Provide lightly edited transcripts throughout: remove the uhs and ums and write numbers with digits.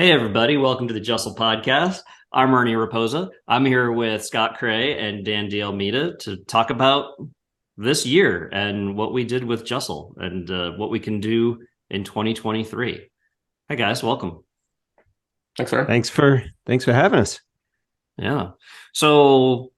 Hey, everybody. Welcome to the Justle podcast. I'm Ernie Raposa. I'm here with Scott Cray and Dan D'Almeida to talk about this year and what we did with Justle and what we can do in 2023. Hi, guys. Welcome. Thanks, sir. Thanks for having us. Yeah. So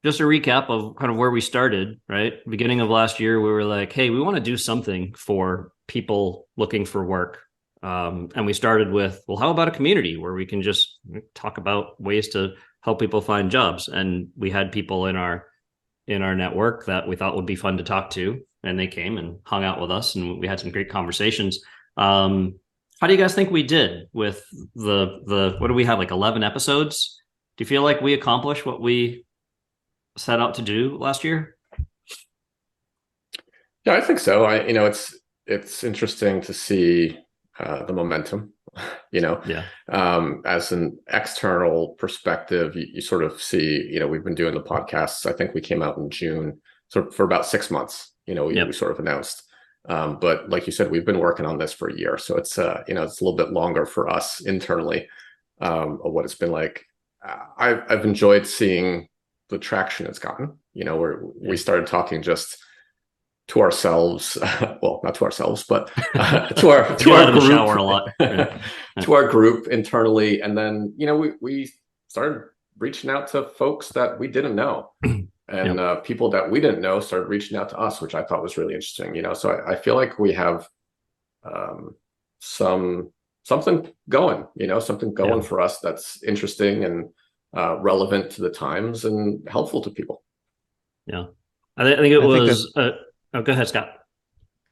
just a recap of kind of where we started, right? Beginning of last year, we were like, hey, we want to do something for people looking for work. And we started with, well, how about a community where we can just talk about ways to help people find jobs? And we had people in our network that we thought would be fun to talk to, and they came and hung out with us, and we had some great conversations. How do you guys think we did with the what do we have, like 11 episodes? Do you feel like we accomplished what we set out to do last year? Yeah, I think so. It's interesting to see the momentum, Yeah. As an external perspective, you sort of see, we've been doing the podcasts. I think we came out in June, so for about 6 months, we sort of announced. But like you said, we've been working on this for a year. So it's a little bit longer for us internally, of what it's been like. I've enjoyed seeing the traction it's gotten, where we started talking just to ourselves, well, not to ourselves, but to our group, shower a lot. Yeah. To our group internally, and then we started reaching out to folks that we didn't know, and people that we didn't know started reaching out to us, which I thought was really interesting. So I feel like we have something going, for us that's interesting and relevant to the times and helpful to people. Yeah, I think it was. Oh, go ahead, Scott.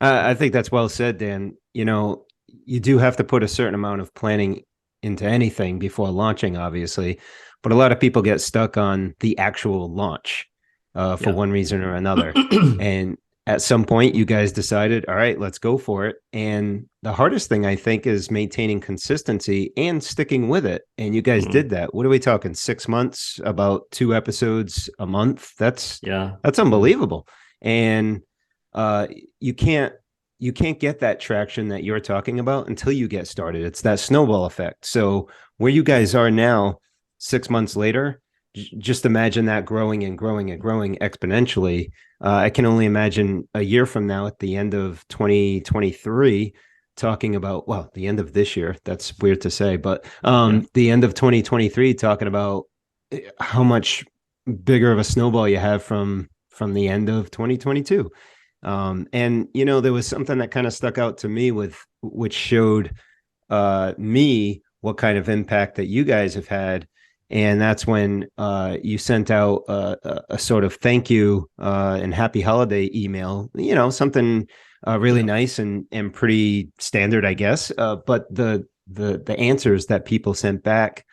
I think that's well said, Dan. You do have to put a certain amount of planning into anything before launching, obviously, but a lot of people get stuck on the actual launch for one reason or another. And at some point, you guys decided, all right, let's go for it. And the hardest thing, I think, is maintaining consistency and sticking with it. And you guys did that. What are we talking? 6 months, about 2 episodes a month? That's unbelievable. And you can't get that traction that you're talking about until you get started. It's that snowball effect. So where you guys are now, 6 months later, just imagine that growing and growing and growing exponentially. I can only imagine a year from now, at the end of 2023, talking about, well, the end of this year, that's weird to say, but the end of 2023, talking about how much bigger of a snowball you have from the end of 2022. And there was something that kind of stuck out to me which showed me what kind of impact that you guys have had. And that's when you sent out a sort of thank you and happy holiday email, something really nice and pretty standard, I guess. But the answers that people sent back,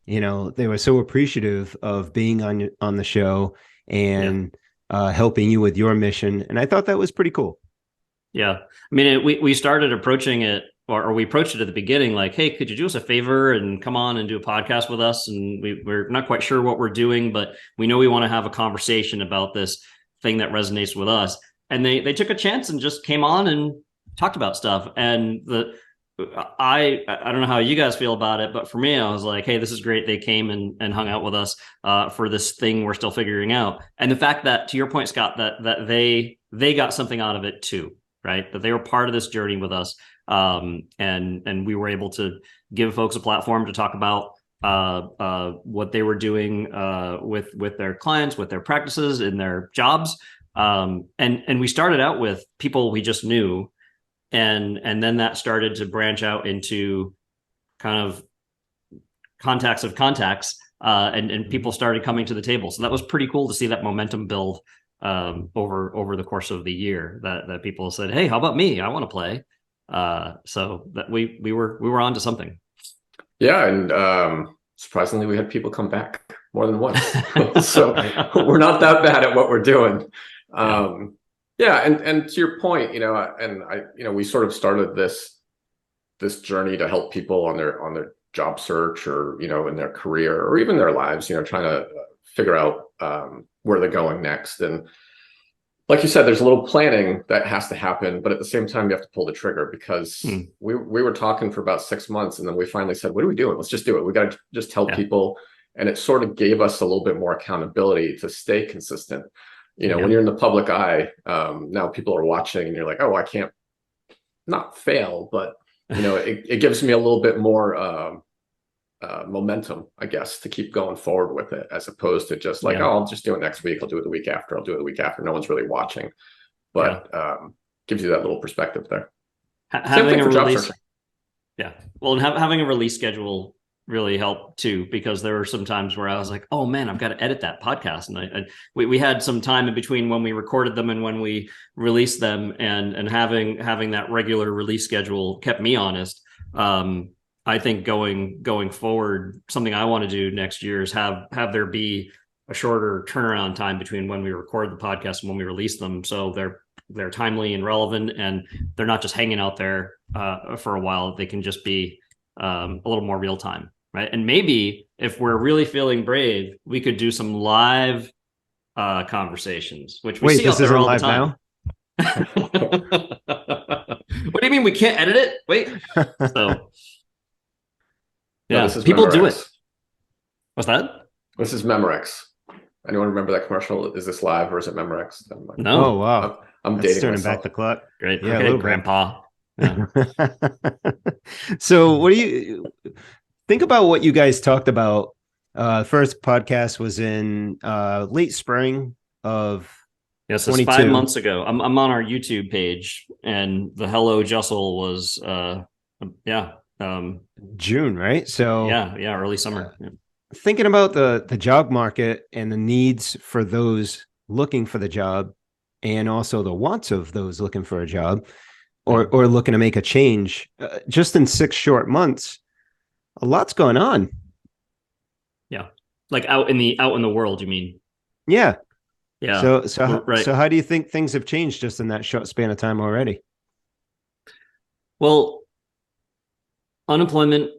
they were so appreciative of being on the show and helping you with your mission. And I thought that was pretty cool. Yeah. I mean, we started approaching it, or we approached it at the beginning, like, hey, could you do us a favor and come on and do a podcast with us? And we're not quite sure what we're doing, but we know we want to have a conversation about this thing that resonates with us. And they took a chance and just came on and talked about stuff. And I don't know how you guys feel about it, but for me, I was like, hey, this is great. They came and hung out with us for this thing we're still figuring out. And the fact that, to your point, Scott, that they got something out of it too, right? That they were part of this journey with us. And we were able to give folks a platform to talk about what they were doing with their clients, with their practices, in their jobs. And we started out with people we just knew. And then that started to branch out into kind of contacts of contacts, and people started coming to the table. So that was pretty cool to see that momentum build over the course of the year. That people said, "Hey, how about me? I want to play." So that we were onto something. Yeah, and surprisingly, we had people come back more than once. So we're not that bad at what we're doing. Yeah, and to your point, we sort of started this journey to help people on their job search, or in their career, or even their lives, trying to figure out where they're going next. And like you said, there's a little planning that has to happen, but at the same time, you have to pull the trigger because we were talking for about 6 months, and then we finally said, "What are we doing? Let's just do it. We got to just tell people." And it sort of gave us a little bit more accountability to stay consistent. When you're in the public eye, now people are watching, and you're like, "Oh, I can't not fail," but it gives me a little bit more momentum, I guess, to keep going forward with it, as opposed to just like, "Oh, I'll just do it next week. I'll do it the week after. I'll do it the week after." No one's really watching, but gives you that little perspective there. Having a release, well, and having a release schedule really helped too, because there were some times where I was like, "Oh man, I've got to edit that podcast," and we had some time in between when we recorded them and when we released them, and having that regular release schedule kept me honest. I think going forward, something I want to do next year is have there be a shorter turnaround time between when we record the podcast and when we release them, so they're timely and relevant, and they're not just hanging out there for a while. They can just be a little more real time, right? And maybe if we're really feeling brave, we could do some live conversations, which we see out there all the time. What do you mean we can't edit it? Wait. So people do it. What's that? This is Memorex. Anyone remember that commercial? Is this live or is it Memorex? No. Oh wow. I'm dating turning myself. back the clock. Great. Yeah, okay, Grandpa. Yeah. So what do you think about what you guys talked about? First podcast was in late spring of Yes, it's 5 months ago. I'm on our YouTube page, and the Hello Justle was June, right? So early summer. Yeah. Thinking about the job market and the needs for those looking for the job, and also the wants of those looking for a job or looking to make a change, just in 6 short months, a lot's going on. Yeah, like out in the world, you mean? Yeah. Yeah. So how do you think things have changed just in that short span of time already? Well, unemployment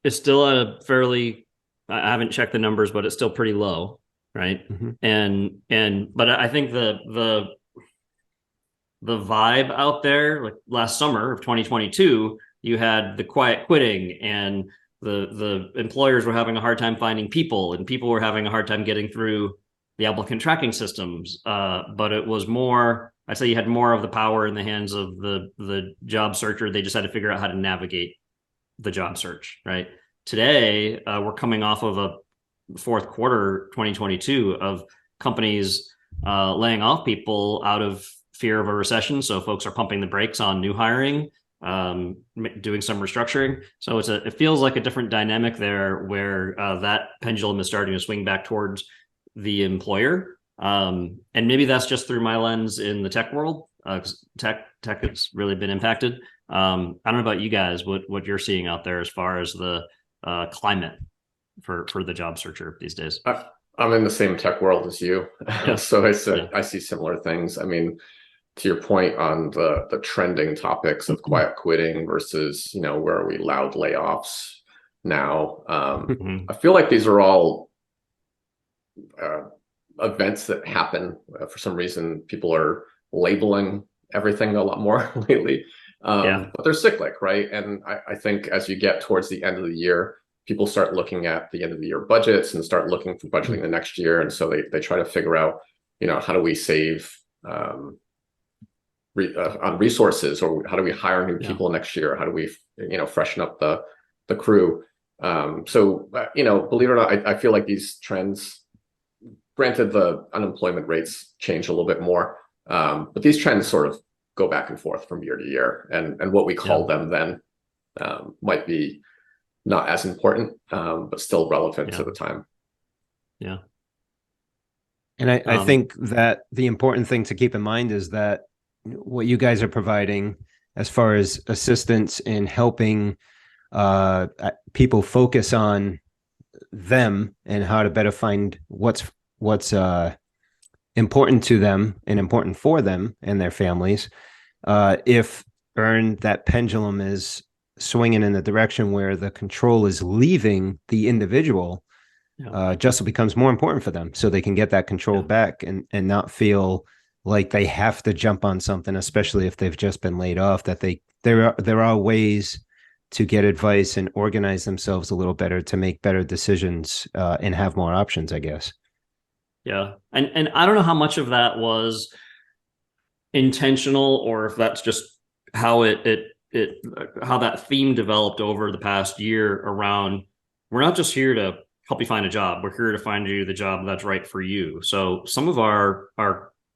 is still at a fairly, I haven't checked the numbers, but it's still pretty low, right? Mm-hmm. But I think the vibe out there, like last summer of 2022, you had the quiet quitting, and the employers were having a hard time finding people, and people were having a hard time getting through the applicant tracking systems. But it was more, I'd say you had more of the power in the hands of the job searcher. They just had to figure out how to navigate the job search, right? Today, we're coming off of a fourth quarter 2022 of companies laying off people out of fear of a recession. So folks are pumping the brakes on new hiring, doing some restructuring. So it feels like a different dynamic there, where that pendulum is starting to swing back towards the employer. And maybe that's just through my lens in the tech world, because tech has really been impacted. I don't know about you guys, what you're seeing out there as far as the climate for the job searcher these days. I'm in the same tech world as you. So I see similar things. I mean, to your point on the trending topics of quiet quitting versus, where are we loud layoffs now? I feel like these are all events that happen. For some reason, people are labeling everything a lot more lately. But they're cyclic, right? And I think as you get towards the end of the year, people start looking at the end of the year budgets and start looking for budgeting the next year. And so they try to figure out, how do we save on resources, or how do we hire new people next year? How do we, freshen up the crew? So believe it or not, I feel like these trends, granted the unemployment rates change a little bit more, but these trends sort of go back and forth from year to year, and what we call them then might be not as important, but still relevant to the time. Yeah. And I think that the important thing to keep in mind is that what you guys are providing as far as assistance in helping people focus on them and how to better find what's important to them and important for them and their families. If that pendulum is swinging in the direction where the control is leaving the individual, justle becomes more important for them, so they can get that control back and not feel like they have to jump on something, especially if they've just been laid off, that there are ways to get advice and organize themselves a little better to make better decisions and have more options, I guess. Yeah. And I don't know how much of that was intentional or if that's just how how that theme developed over the past year around, we're not just here to help you find a job. We're here to find you the job that's right for you. So some of our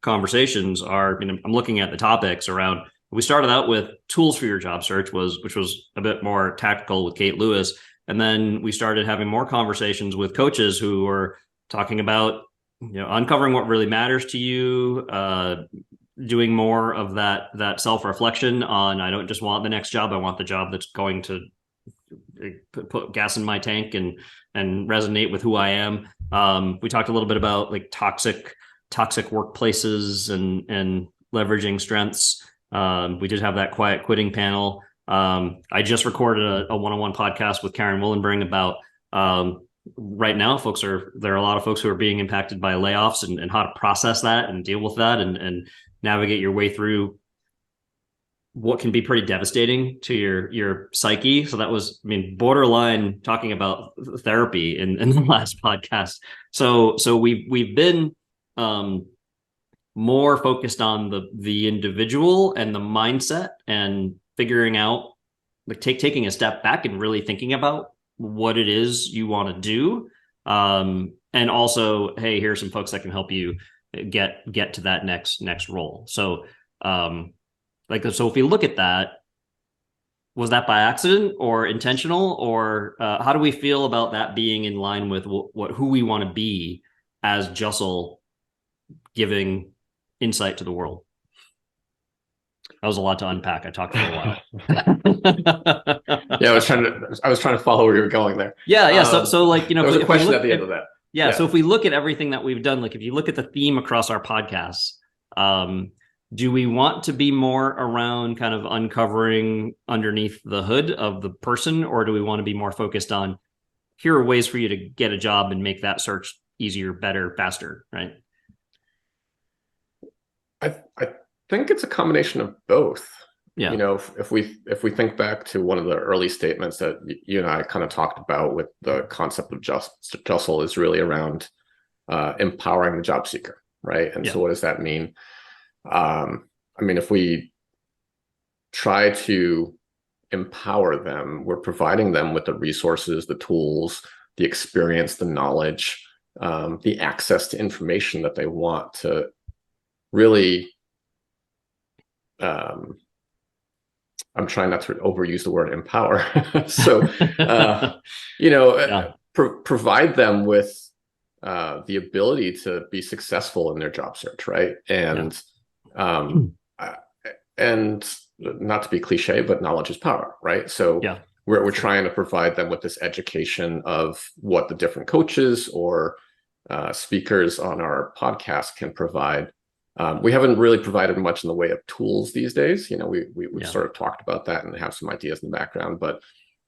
conversations are, I'm looking at the topics around, we started out with tools for your job search, which was a bit more tactical with Kate Lewis. And then we started having more conversations with coaches who were talking about, uncovering what really matters to you, doing more of that self-reflection on, I don't just want the next job. I want the job that's going to put gas in my tank and resonate with who I am. We talked a little bit about like toxic workplaces and leveraging strengths. We did have that quiet quitting panel. I just recorded a one-on-one podcast with Karen Willenbring about right now, there are a lot of folks who are being impacted by layoffs and how to process that and deal with that and navigate your way through what can be pretty devastating to your psyche. So that was, borderline talking about therapy in the last podcast. So we've been more focused on the individual and the mindset and figuring out, like taking a step back and really thinking about what it is you want to do. And also, hey, here's some folks that can help you get to that next role. So, so if we look at that, was that by accident or intentional, or how do we feel about that being in line with who we want to be as Justle, giving insight to the world? That was a lot to unpack. I talked for a while. Yeah, I was trying to follow where you were going there. Yeah. So like, there was a question at the end of that. Yeah. So if we look at everything that we've done, like if you look at the theme across our podcasts, do we want to be more around kind of uncovering underneath the hood of the person, or do we want to be more focused on, here are ways for you to get a job and make that search easier, better, faster, right? I think it's a combination of both. Yeah. If we think back to one of the early statements that you and I kind of talked about with the concept of Justle is really around empowering the job seeker, right? And so what does that mean? If we try to empower them, we're providing them with the resources, the tools, the experience, the knowledge, the access to information that they want to really, I'm trying not to overuse the word empower. So, provide them with the ability to be successful in their job search, right? And and not to be cliche, but knowledge is power, right? So we're trying to provide them with this education of what the different coaches or speakers on our podcast can provide. We haven't really provided much in the way of tools these days. We've sort of talked about that and have some ideas in the background, but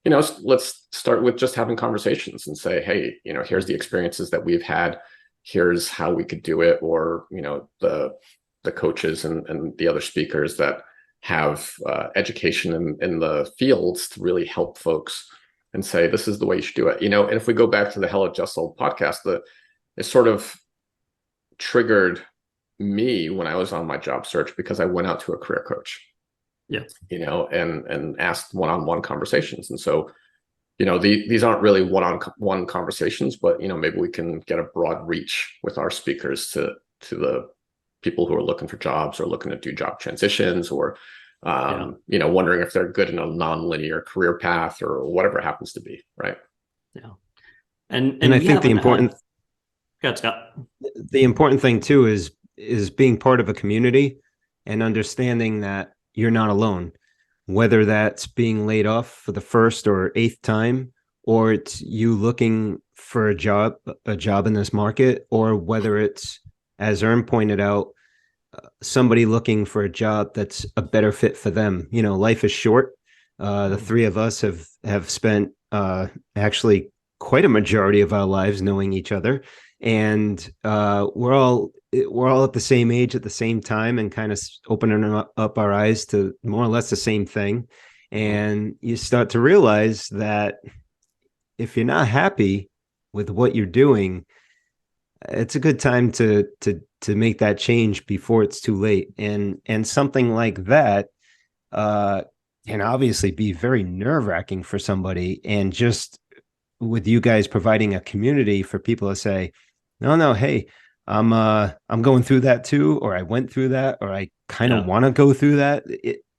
let's start with just having conversations and say, hey, here's the experiences that we've had. Here's how we could do it. Or, the coaches and the other speakers that have education in the fields to really help folks and say, this is the way you should do it. And if we go back to the Hello Justle podcast, it sort of triggered me when I was on my job search because I went out to a career coach, and asked one-on-one conversations. And so, these aren't really one-on-one conversations, but, maybe we can get a broad reach with our speakers to the people who are looking for jobs or looking to do job transitions or, wondering if they're good in a non-linear career path or whatever it happens to be. Right. Yeah. And I think the important thing too is being part of a community and understanding that you're not alone, whether that's being laid off for the first or eighth time, or it's you looking for a job in this market, or whether it's, as Ern pointed out, somebody looking for a job that's a better fit for them. Life is short. The three of us have spent actually quite a majority of our lives knowing each other. and we're all at the same age at the same time, and kind of opening up our eyes to more or less the same thing. And you start to realize that if you're not happy with what you're doing, it's a good time to make that change before it's too late. And something like that can obviously be very nerve-wracking for somebody. And just with you guys providing a community for people to say, no, hey, I'm going through that too, or I went through that, or I kind of want to go through that.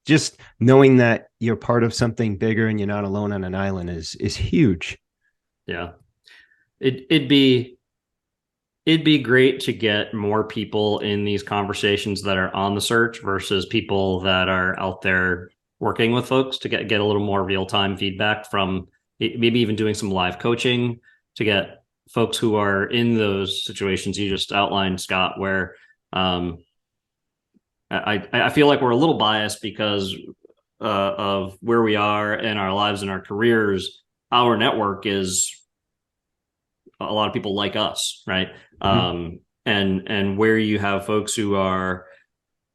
Just knowing that you're part of something bigger and you're not alone on an island is huge. Yeah. It'd be great to get more people in these conversations that are on the search versus people that are out there working with folks, to get a little more real-time feedback from maybe even doing some live coaching to get folks who are in those situations you just outlined, Scott, where I feel like we're a little biased because of where we are in our lives and our careers. Our network is a lot of people like us, right? Mm-hmm. And where you have folks who are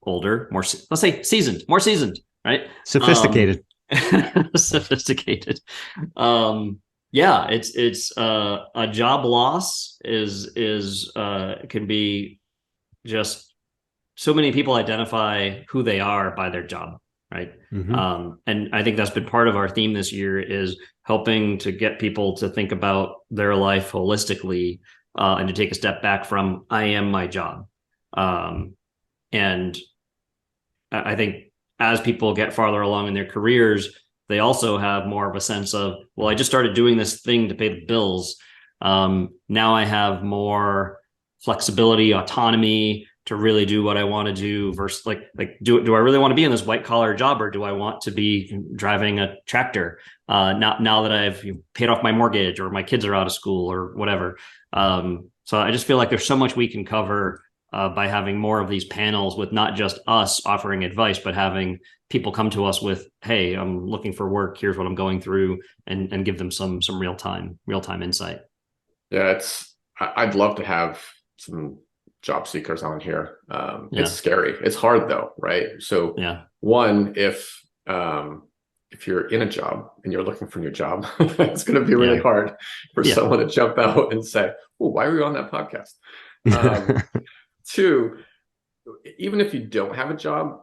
older, let's say more seasoned, right? Sophisticated. Sophisticated. Yeah, it's a job loss can be just so many people identify who they are by their job, right? Mm-hmm. And I think that's been part of our theme this year, is helping to get people to think about their life holistically, and to take a step back from I am my job. And I think as people get farther along in their careers, they also have more of a sense of, well, I just started doing this thing to pay the bills. Now I have more flexibility, autonomy to really do what I want to do, versus do I really want to be in this white collar job, or do I want to be driving a tractor? Now that I've paid off my mortgage, or my kids are out of school, or whatever. So I just feel like there's so much we can cover by having more of these panels, with not just us offering advice, but having people come to us with, hey, I'm looking for work, here's what I'm going through, and give them some real-time insight. Yeah, I'd love to have some job seekers on here. It's scary. It's hard though, right? So one, if you're in a job and you're looking for a new job, it's going to be really hard for someone to jump out and say, oh, why were you on that podcast? Two, even if you don't have a job,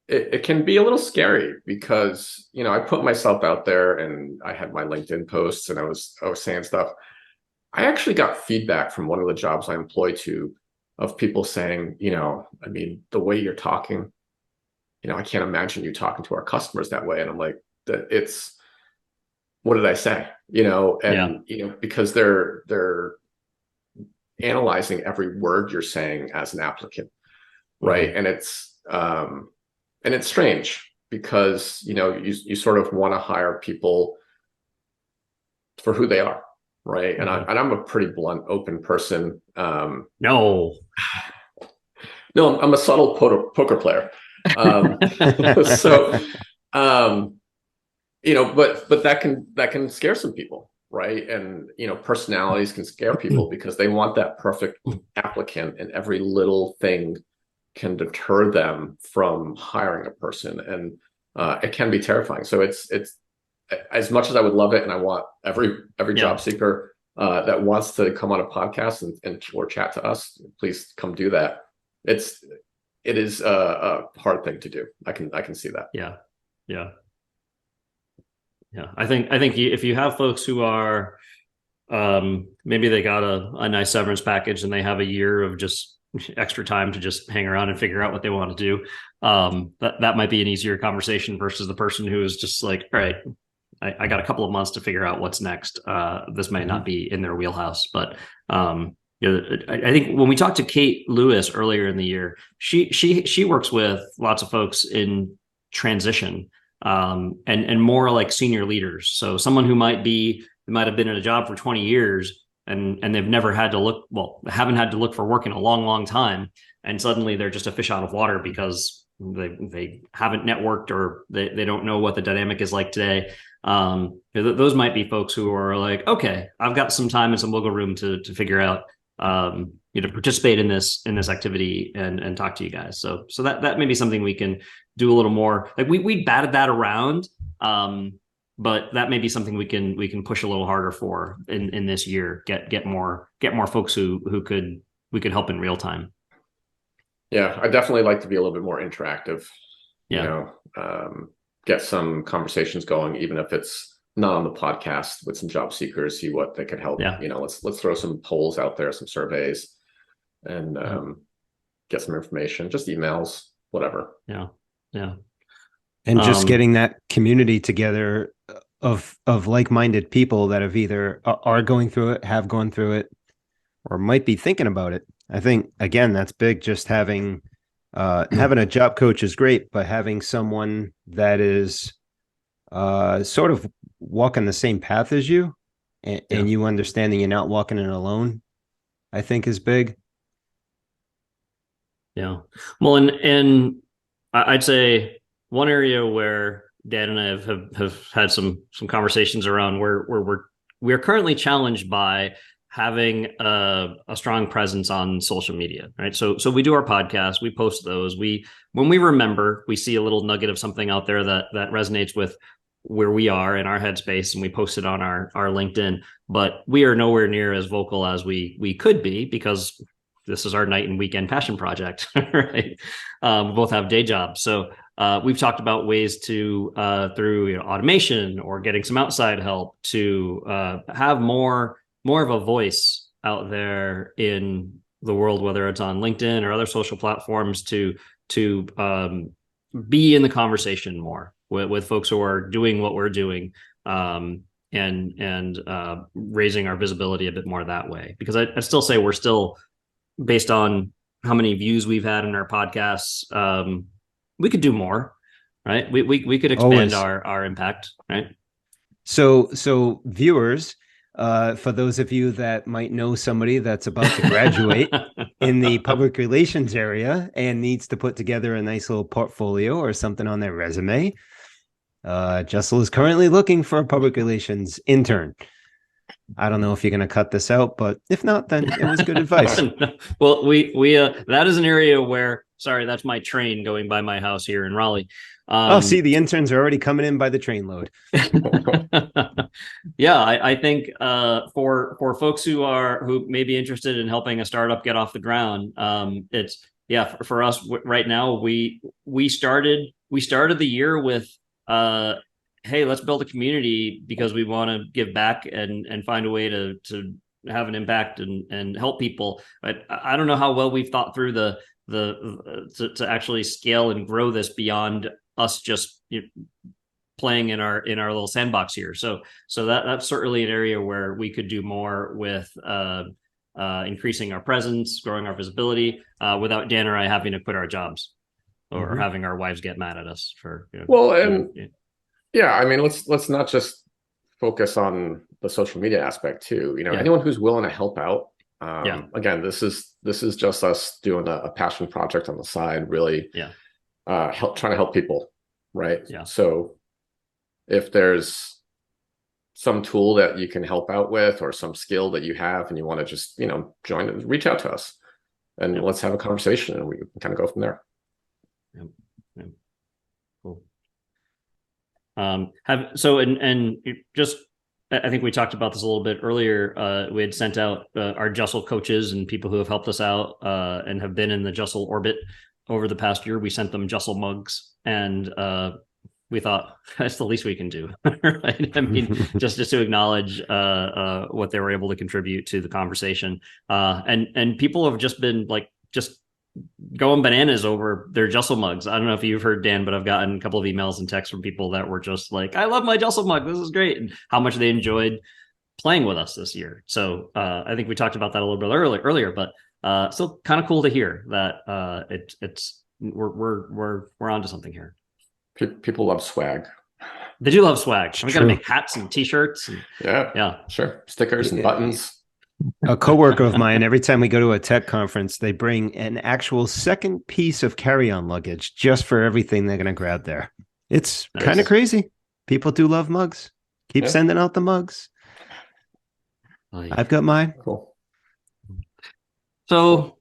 it can be a little scary, because, I put myself out there, and I had my LinkedIn posts, and I was saying stuff. I actually got feedback from one of the jobs I employ to, of people saying, the way you're talking, I can't imagine you talking to our customers that way. And I'm like, what did I say? Because they're analyzing every word you're saying as an applicant. Right. Mm-hmm. And it's strange, because, you sort of want to hire people for who they are. Right. And I'm a pretty blunt, open person. No, I'm a subtle poker player. But that can scare some people. Right. And, personalities can scare people because they want that perfect applicant, and every little thing can deter them from hiring a person. And it can be terrifying. So it's as much as I would love it, and I want every job seeker that wants to come on a podcast and or chat to us, please come do that. It is a hard thing to do. I can see that. Yeah. I think if you have folks who are maybe they got a nice severance package, and they have a year of just extra time to just hang around and figure out what they want to do, that might be an easier conversation versus the person who is just like, all right, I got a couple of months to figure out what's next. This may not be in their wheelhouse, but I think when we talked to Kate Lewis earlier in the year, she works with lots of folks in transition, and more like senior leaders. So someone who might have been in a job for 20 years and they've never had to haven't had to look for work in a long, long time. And suddenly they're just a fish out of water because they haven't networked, or they don't know what the dynamic is like today. Those might be folks who are like, okay, I've got some time and some wiggle room to figure out, participate in this activity and talk to you guys. So that may be something we can do a little more. Like we batted that around, but that may be something we can push a little harder for in this year. Get more folks who we could help in real time. Yeah, I definitely like to be a little bit more interactive. Yeah. Get some conversations going, even if it's not on the podcast, with some job seekers, see what they can help. Yeah. Let's throw some polls out there, some surveys, and get some information, just emails, whatever. Yeah. Yeah. And just getting that community together of like-minded people that have either are going through it, have gone through it, or might be thinking about it. I think, again, that's big. Just having a job coach is great, but having someone that is sort of walking the same path as you and you understanding you're not walking it alone, I think is big. Yeah. Well, and I'd say one area where Dan and I have had some conversations around where we're currently challenged by having a strong presence on social media, right? So we do our podcast, we post those. When we remember, we see a little nugget of something out there that resonates with where we are in our headspace, and we post it on our LinkedIn. But we are nowhere near as vocal as we could be, because this is our night and weekend passion project, right? We both have day jobs. So we've talked about ways to, through automation or getting some outside help, to have more of a voice out there in the world, whether it's on LinkedIn or other social platforms, to be in the conversation more with folks who are doing what we're doing, and raising our visibility a bit more that way. Because I still say we're still, based on how many views we've had in our podcasts, we could do more, right? We could expand our impact, right? So viewers, for those of you that might know somebody that's about to graduate in the public relations area and needs to put together a nice little portfolio or something on their resume, Justle is currently looking for a public relations intern. I don't know if you're going to cut this out, but if not, then it was good advice. Well, we that is an area where, sorry, that's my train going by my house here in Raleigh. See, the interns are already coming in by the trainload. Yeah, I think for folks who may be interested in helping a startup get off the ground, it's for us right now. We started the year with hey, let's build a community because we want to give back and find a way to have an impact and help people. But I don't know how well we've thought through to actually scale and grow this beyond us just playing in our little sandbox here. So that's certainly an area where we could do more with increasing our presence, growing our visibility, without Dan or I having to quit our jobs or having our wives get mad at us for. Yeah, I mean, let's not just focus on the social media aspect too. Anyone who's willing to help out. Again, this is just us doing a passion project on the side, really. Trying to help people, right? Yeah. So if there's some tool that you can help out with, or some skill that you have, and you want to just join it, reach out to us, and let's have a conversation, and we can kind of go from there. Cool. I think we talked about this a little bit earlier. We had sent out our Justle coaches and people who have helped us out and have been in the Justle orbit over the past year. We sent them Justle mugs, and we thought that's the least we can do, right? I mean, just to acknowledge what they were able to contribute to the conversation. And people have just been just going bananas over their Justle mugs. I don't know if you've heard, Dan, but I've gotten a couple of emails and texts from people that were just like, I love my Justle mug. This is great. And how much they enjoyed playing with us this year. So I think we talked about that a little bit earlier, but still kind of cool to hear that we're onto something here. People love swag. They do love swag. We got to make hats and t-shirts. And, sure. Stickers and buttons. A coworker of mine, every time we go to a tech conference, they bring an actual second piece of carry-on luggage just for everything they're going to grab there. It's kind of crazy. People do love mugs. Keep sending out the mugs. I've got mine. Cool. So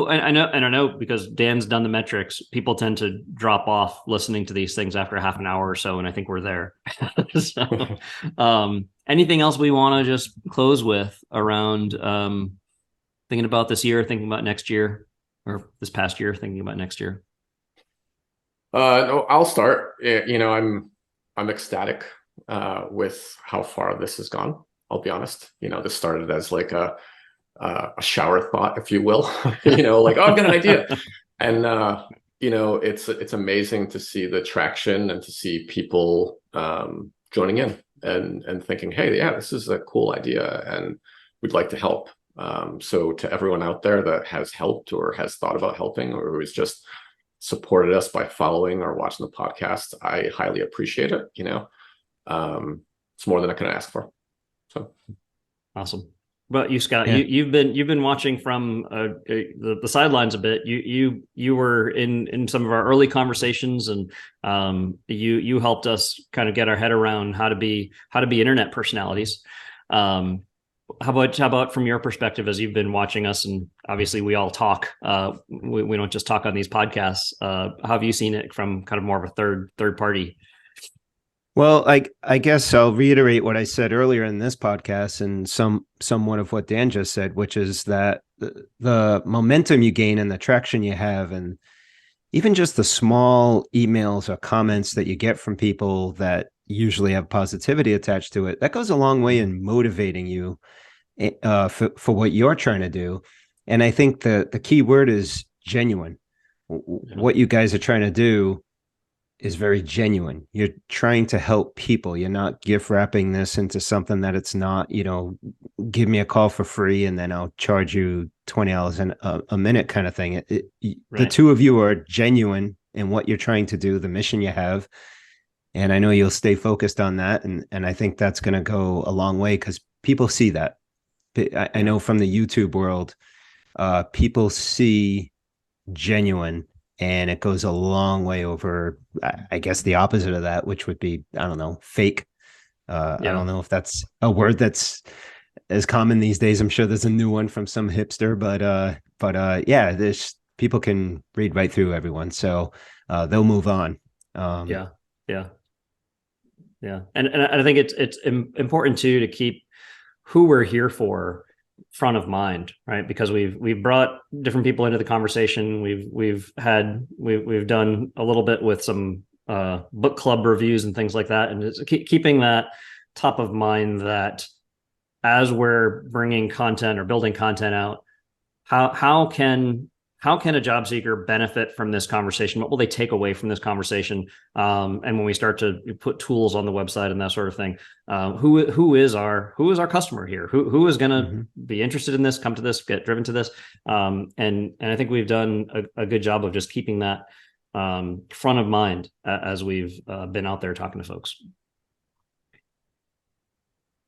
I know because Dan's done the metrics, people tend to drop off listening to these things after half an hour or so, and I think we're there. So, anything else we want to just close with around thinking about this year, thinking about next year, or this past year, thinking about next year? No, I'll start. I'm ecstatic with how far this has gone. I'll be honest. This started as like a shower thought, if you will. Like, oh, I've got an idea, and it's amazing to see the traction and to see people joining in and thinking, hey, yeah, this is a cool idea, and we'd like to help. So to everyone out there that has helped or has thought about helping or who's just supported us by following or watching the podcast, I highly appreciate it. It's more than I can ask for. So awesome. But you, Scott, yeah. you've been watching from the sidelines a bit. You were in some of our early conversations, and you helped us kind of get our head around how to be internet personalities. How about from your perspective, as you've been watching us, and obviously we all talk. We don't just talk on these podcasts. How have you seen it from kind of more of a third party? Well, I guess I'll reiterate what I said earlier in this podcast and somewhat of what Dan just said, which is that the momentum you gain and the traction you have, and even just the small emails or comments that you get from people that usually have positivity attached to it, that goes a long way in motivating you for what you're trying to do. And I think the key word is genuine. What you guys are trying to do is very genuine. You're trying to help people. You're not gift wrapping this into something that it's not, give me a call for free and then I'll charge you $20 a minute kind of thing. Right. The two of you are genuine in what you're trying to do, the mission you have. And I know you'll stay focused on that. And I think that's going to go a long way because people see that. I know from the YouTube world, people see genuine. And it goes a long way over, I guess, the opposite of that, which would be, I don't know, fake. I don't know if that's a word that's as common these days. I'm sure there's a new one from some hipster, but yeah, there's people can read right through everyone, so they'll move on. Yeah. And I think it's important too to keep who we're here for front of mind, right? Because we've brought different people into the conversation. We've done a little bit with some book club reviews and things like that, and it's keeping that top of mind that as we're bringing content or building content out, how can a job seeker benefit from this conversation? What will they take away from this conversation? And when we start to put tools on the website and that sort of thing, who is our customer here? Who is going to be interested in this, come to this, get driven to this? And I think we've done a good job of just keeping that front of mind as we've been out there talking to folks.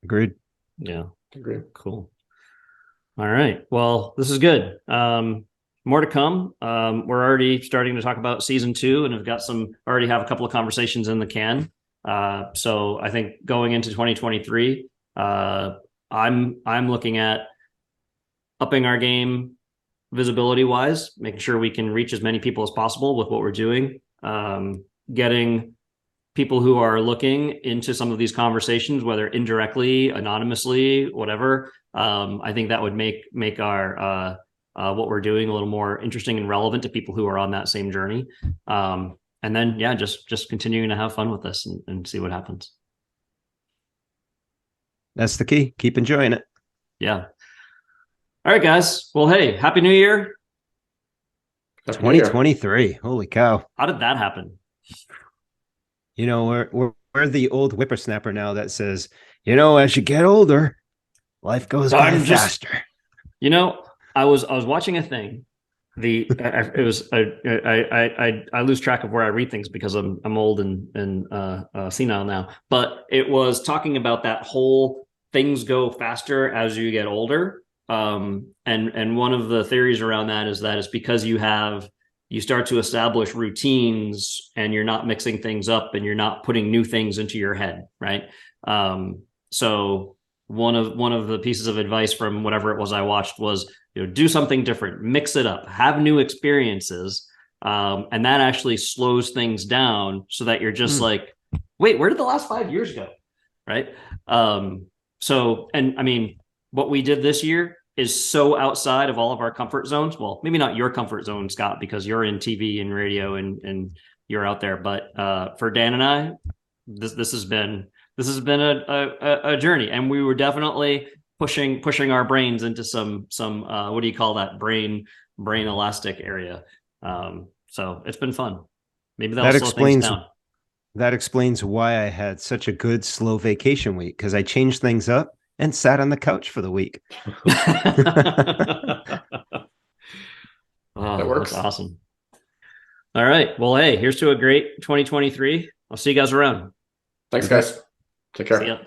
Agreed. Yeah. Agreed. Cool. All right. Well, this is good. More to come. We're already starting to talk about season 2, and already have a couple of conversations in the can. So I think going into 2023, I'm looking at upping our game visibility wise, making sure we can reach as many people as possible with what we're doing, getting people who are looking into some of these conversations, whether indirectly, anonymously, whatever. I think that would make our what we're doing a little more interesting and relevant to people who are on that same journey. And then, yeah, just continuing to have fun with this and see what happens. That's the key. Keep enjoying it. Yeah. All right, guys. Well, hey, Happy New Year. 2023. Holy cow. How did that happen? We're the old whippersnapper now that says, as you get older, life goes by faster. I was watching a thing. I lose track of where I read things because I'm old and senile now. But it was talking about that whole things go faster as you get older. And one of the theories around that is that it's because you have you start to establish routines, and you're not mixing things up, and you're not putting new things into your head, right? So one of the pieces of advice from whatever it was I watched was, do something different, mix it up, have new experiences, and that actually slows things down, so that you're just like, wait, where did the last 5 years go, right? So, and I mean, what we did this year is so outside of all of our comfort zones. Well, maybe not your comfort zone, Scott, because you're in TV and radio and you're out there. But for Dan and I, this has been a journey, and we were definitely pushing our brains into some what do you call that, brain elastic area. So it's been fun. Maybe that'll slow things down. That explains why I had such a good slow vacation week, because I changed things up and sat on the couch for the week. That works. That's awesome. All right. Well, hey, here's to a great 2023. I'll see you guys around. Thanks, guys. Take care. See ya.